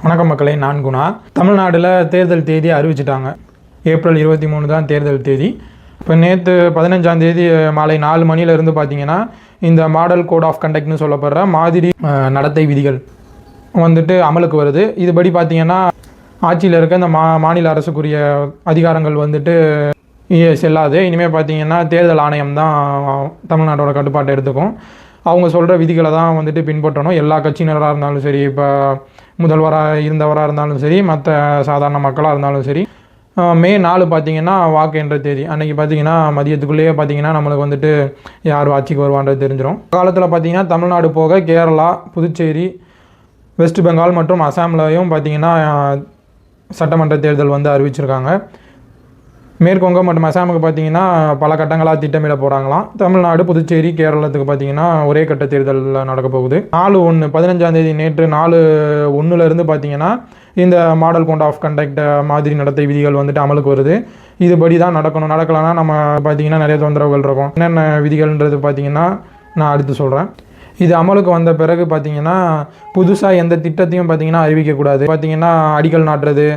வணக்கம் மக்களே, நான் குணா. தமிழ்நாட்டில் தேர்தல் தேதி அறிவிச்சிட்டாங்க. ஏப்ரல் 23 தான் தேர்தல் தேதி. இப்போ நேற்று 15ஆம் தேதி மாலை 4 மணிலேருந்து பார்த்தீங்கன்னா இந்த மாடல் கோட் ஆஃப் கண்டக்ட்னு சொல்லப்படுற மாதிரி நடத்தை விதிகள் வந்துட்டு அமலுக்கு வருது. இதுபடி பார்த்தீங்கன்னா ஆட்சியில் இருக்க இந்த மாநில அரசுக்குரிய அதிகாரங்கள் வந்துட்டு செல்லாது. இனிமேல் பார்த்தீங்கன்னா தேர்தல் ஆணையம் தான் தமிழ்நாட்டோட கட்டுப்பாட்டை எடுத்துக்கும். அவங்க சொல்கிற விதிகளை தான் வந்துட்டு பின்பற்றணும். எல்லா கட்சியினராக இருந்தாலும் சரி, இப்போ முதல்வராக இருந்தவராக இருந்தாலும் சரி, மற்ற சாதாரண மக்களாக இருந்தாலும் சரி. மே 4 பார்த்தீங்கன்னா வாக்கு என்ற தேதி. அன்றைக்கி பார்த்தீங்கன்னா மதியத்துக்குள்ளேயே பார்த்தீங்கன்னா நம்மளுக்கு வந்துட்டு யார் ஆட்சிக்கு வருவான்றது தெரிஞ்சிடும். காலத்தில் பார்த்தீங்கன்னா தமிழ்நாடு போக கேரளா, புதுச்சேரி, வெஸ்ட் பெங்கால் மற்றும் அசாம்லையும் பார்த்தீங்கன்னா சட்டமன்ற தேர்தல் வந்து அறிவிச்சிருக்காங்க. மேற்குவங்கம் மற்றும் அசாமுக்கு பார்த்தீங்கன்னா பல கட்டங்களாக திட்டமிட போகிறாங்களாம். தமிழ்நாடு, புதுச்சேரி, கேரளத்துக்கு பார்த்தீங்கன்னா ஒரே கட்ட தேர்தல் நடக்க போகுது. 4/1 15ஆம் தேதி நேற்று 4/1 பார்த்தீங்கன்னா இந்த மாடல் கோட் ஆஃப் கண்டக்ட் மாதிரி நடத்தை விதிகள் வந்துட்டு அமலுக்கு வருது. இதுபடி தான் நடக்கணும். நடக்கலைன்னா நம்ம பார்த்தீங்கன்னா நிறைய தொந்தரவுகள் இருக்கும். என்னென்ன விதிகள்ன்றது பார்த்தீங்கன்னா நான் அடுத்து சொல்கிறேன். இது அமலுக்கு வந்த பிறகு பார்த்தீங்கன்னா புதுசாக எந்த திட்டத்தையும் பார்த்தீங்கன்னா அறிவிக்கக்கூடாது. பார்த்தீங்கன்னா அடிக்கல் நாட்டுறது,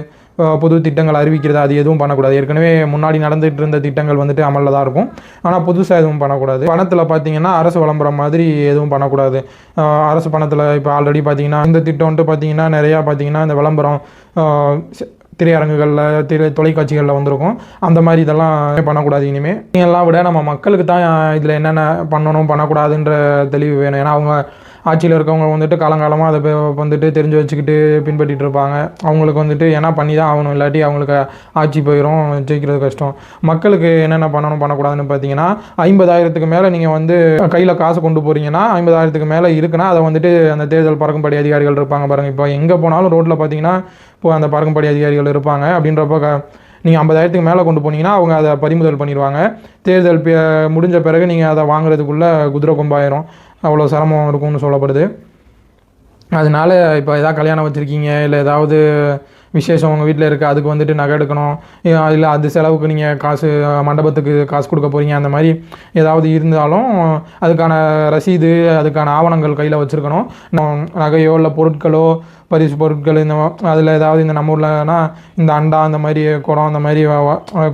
புது திட்டங்கள் அறிவிக்கிறது, அது எதுவும் பண்ணக்கூடாது. ஏற்கனவே முன்னாடி நடந்துகிட்டு இருந்த திட்டங்கள் வந்துட்டு அமலில் தான் இருக்கும். ஆனால் புதுசாக எதுவும் பண்ணக்கூடாது. பணத்தில் பார்த்தீங்கன்னா அரசு விளம்பரம் மாதிரி எதுவும் பண்ணக்கூடாது. அரசு பணத்தில் இப்போ ஆல்ரெடி பார்த்தீங்கன்னா இந்த திட்டம்ட்டு பார்த்தீங்கன்னா நிறையா பார்த்தீங்கன்னா இந்த விளம்பரம் திரையரங்குகளில் தொலைக்காட்சிகளில் வந்திருக்கும். அந்த மாதிரி இதெல்லாம் பண்ணக்கூடாது. இனிமேல் எல்லாம் விட நம்ம மக்களுக்கு தான் இதில் என்னென்ன பண்ணணும் பண்ணக்கூடாதுன்ற தெளிவு வேணும். ஏன்னா அவங்க ஆட்சியில் இருக்கவங்க வந்துட்டு காலங்காலமாக அதை வந்துட்டு தெரிஞ்சு வச்சுக்கிட்டு பின்பற்றிட்டு இருப்பாங்க. அவங்களுக்கு வந்துட்டு ஏன்னா பண்ணி தான் ஆகணும், இல்லாட்டி அவங்களுக்கு ஆட்சி போயிடும், ஜெயிக்கிறது கஷ்டம். மக்களுக்கு என்னென்ன பண்ணணும் பண்ணக்கூடாதுன்னு பார்த்தீங்கன்னா 50,000க்கு மேலே நீங்கள் வந்து கையில் காசு கொண்டு போகிறீங்கன்னா 50,000க்கு மேலே இருக்குன்னா அதை வந்துட்டு அந்த தேர்தல் பறக்கும்படி அதிகாரிகள் இருப்பாங்க பாருங்கள். இப்போ எங்கே போனாலும் ரோட்டில் பார்த்தீங்கன்னா இப்போ அந்த பறக்கும்படி அதிகாரிகள் இருப்பாங்க. அப்படின்றப்ப நீங்கள் 50,000க்கு மேலே கொண்டு போனீங்கன்னா அவங்க அதை பறிமுதல் பண்ணிடுவாங்க. தேர்தல் முடிஞ்ச பிறகு நீங்கள் அதை வாங்குறதுக்குள்ளே குதிரை கொம்பாயிரும். அவ்வளோ சிரமம் இருக்கும்னு சொல்லப்படுது. அதனால இப்போ எதாவது கல்யாணம் வச்சுருக்கீங்க, இல்லை ஏதாவது விசேஷம் உங்கள் வீட்டில் இருக்குது, அதுக்கு வந்துட்டு நகை எடுக்கணும், இல்லை அது செலவுக்கு நீங்கள் காசு மண்டபத்துக்கு காசு கொடுக்க போகிறீங்க, அந்த மாதிரி ஏதாவது இருந்தாலும் அதுக்கான ரசீது, அதுக்கான ஆவணங்கள் கையில் வச்சுருக்கணும். நகையோ இல்லை பொருட்களோ பரிசு பொருட்கள் இந்த அதில் ஏதாவது இந்த நம்ம ஊர்லனா இந்த அண்டா, அந்த மாதிரி குடம், அந்த மாதிரி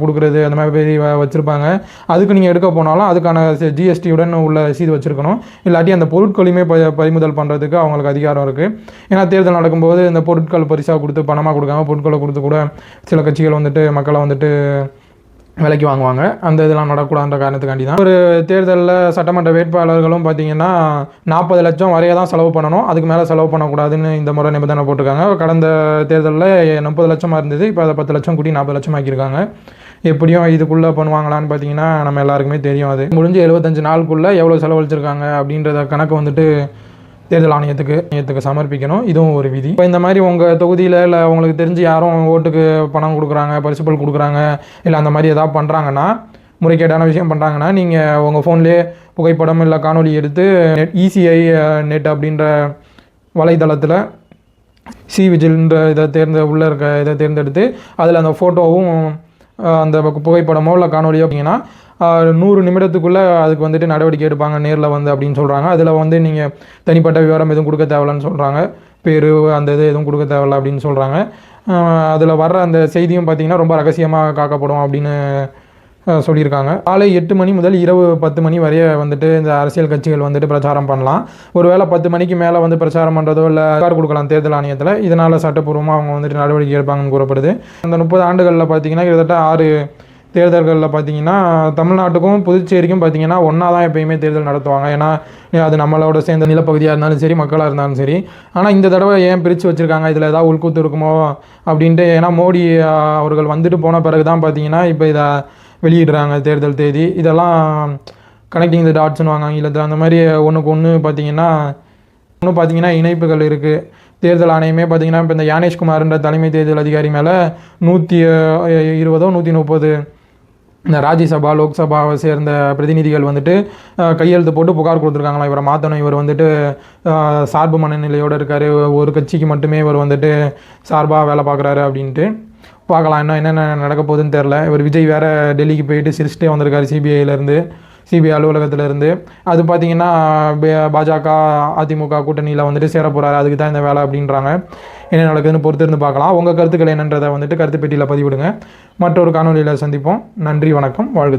கொடுக்குறது, அந்த மாதிரி வச்சுருப்பாங்க. அதுக்கு நீங்கள் எடுக்க போனாலும் அதுக்கான ஜிஎஸ்டியுடன் உள்ள ரசீது வச்சுருக்கணும். இல்லாட்டி அந்த பொருட்களையுமே பறிமுதல் பண்ணுறதுக்கு அவங்களுக்கு அதிகாரம் இருக்குது. ஏன்னா தேர்தல் நடக்கும்போது இந்த பொருட்கள் பரிசாக கொடுத்து பணமாக கொடுக்காம பொருட்களை கொடுத்து கூட சில கட்சிகள் வந்துட்டு மக்களை வந்துட்டு விலைக்கு வாங்குவாங்க. அந்த இதெல்லாம் நடக்கூடாதுன்ற காரணத்துக்காண்டி தான் ஒரு தேர்தலில் சட்டமன்ற வேட்பாளர்களும் பார்த்தீங்கன்னா 40 லட்சம் வரைய தான் செலவு பண்ணணும், அதுக்கு மேலே செலவு பண்ணக்கூடாதுன்னு இந்த முறை நிபந்தனை போட்டிருக்காங்க. கடந்த தேர்தலில் 30 லட்சமாக இருந்தது, இப்போ அதை 10 லட்சம் கூட்டி 40 லட்சம் ஆக்கியிருக்காங்க. எப்படியும் இதுக்குள்ளே பண்ணுவாங்களான்னு பார்த்தீங்கன்னா நம்ம எல்லாருக்குமே தெரியும். அது முடிஞ்சு 75 நாளுக்குள்ளே எவ்வளோ செலவழிச்சிருக்காங்க அப்படின்றத கணக்கு வந்துட்டு தேர்தல் ஆணையத்துக்கு சமர்ப்பிக்கணும். இதுவும் ஒரு விதி. இப்போ இந்த மாதிரி உங்கள் தொகுதியில் இல்லை உங்களுக்கு தெரிஞ்சு யாரும் ஓட்டுக்கு பணம் கொடுக்குறாங்க, பரிசுகள் கொடுக்குறாங்க, இல்லை அந்த மாதிரி எதாவது பண்ணுறாங்கன்னா, முறைகேடான விஷயம் பண்ணுறாங்கன்னா, நீங்கள் உங்கள் ஃபோன்லேயே புகைப்படம் இல்லை காணொலி எடுத்து இசிஐ நெட் அப்படின்ற வலைதளத்தில் விஜில்ன்ற இதை தேர்ந்தெடுத்து அதில் அந்த ஃபோட்டோவும் அந்த புகைப்படமோ இல்லை காணொலியோ அப்படிங்கன்னா 100 நிமிடத்துக்குள்ளே அதுக்கு வந்துட்டு நடவடிக்கை எடுப்பாங்க நேரில் வந்து அப்படின்னு சொல்கிறாங்க. அதில் வந்து நீங்கள் தனிப்பட்ட விவரம் எதுவும் கொடுக்க தேவையில்லைன்னு சொல்கிறாங்க. பேர் அந்த இது எதுவும் கொடுக்க தேவையில்லை அப்படின்னு சொல்கிறாங்க. அதில் வர்ற அந்த செய்தியும் பார்த்திங்கன்னா ரொம்ப ரகசியமாக காக்கப்படும் அப்படின்னு சொல்லியிருக்காங்க. காலை 8 மணி முதல் இரவு 10 மணி வரைய வந்துட்டு இந்த அரசியல் கட்சிகள் வந்துட்டு பிரச்சாரம் பண்ணலாம். ஒருவேளை 10 மணிக்கு மேலே வந்து பிரச்சாரம் பண்ணுறதோ இல்லை கார் கொடுக்கலாம் தேர்தல் ஆணையத்தில். இதனால் சட்டப்பூர்வமாக அவங்க வந்துட்டு நடவடிக்கை எடுப்பாங்கன்னு கூறப்படுது. அந்த 30 ஆண்டுகளில் பார்த்திங்கன்னா கிட்டத்தட்ட 6 தேர்தல்களில் பார்த்தீங்கன்னா தமிழ்நாட்டுக்கும் புதுச்சேரிக்கும் பார்த்தீங்கன்னா ஒன்றா தான் எப்பயுமே தேர்தல் நடத்துவாங்க. ஏன்னா அது நம்மளோட சேர்ந்த நிலப்பகுதியாக இருந்தாலும் சரி, மக்களாக இருந்தாலும் சரி. ஆனால் இந்த தடவை ஏன் பிரித்து வச்சுருக்காங்க, இதில் ஏதாவது உள்கூத்து இருக்குமோ அப்படின்ட்டு. ஏன்னா மோடி அவர்கள் வந்துட்டு போன பிறகு தான் பார்த்தீங்கன்னா இப்போ இதை வெளியிடுறாங்க தேர்தல் தேதி. இதெல்லாம் கனெக்டிங் த டாட்ஸ்னு வாங்க ஆங்கிலத்தில். அந்த மாதிரி ஒன்றுக்கு ஒன்று பார்த்தீங்கன்னா இணைப்புகள் இருக்குது. தேர்தல் ஆணையமே பார்த்திங்கன்னா இப்போ இந்த யானேஷ்குமார்ன்ற தலைமை தேர்தல் அதிகாரி மேலே 120 130 இந்த ராஜ்யசபா லோக்சபாவை சேர்ந்த பிரதிநிதிகள் வந்துட்டு கையெழுத்து போட்டு புகார் கொடுத்துருக்காங்களா, இவரை மாற்றணும், இவர் வந்துட்டு சார்பு மனநிலையோடு இருக்கார், ஒரு கட்சிக்கு மட்டுமே இவர் வந்துட்டு சார்பாக வேலை பார்க்குறாரு அப்படின்ட்டு. பார்க்கலாம் இன்னும் என்னென்ன நடக்க போகுதுன்னு தெரில. இவர் விஜய் வேறு டெல்லிக்கு போயிட்டு சிரிச்சிட்டே வந்திருக்காரு சிபிஐ அலுவலகத்திலேருந்து. அது பார்த்திங்கன்னா பாஜக அதிமுக கூட்டணியில் வந்துட்டு சேர போகிறாரு, அதுக்கு தான் இந்த வேலை அப்படின்றாங்க. என்ன நடக்குதுன்னு பொறுத்து இருந்து பார்க்கலாம். உங்கள் கருத்துக்கள் என்னன்றதை வந்துட்டு கருத்து பெட்டியில் பதிவிடுங்க. மற்றொரு காணொலியில் சந்திப்போம். நன்றி, வணக்கம், வாழ்க.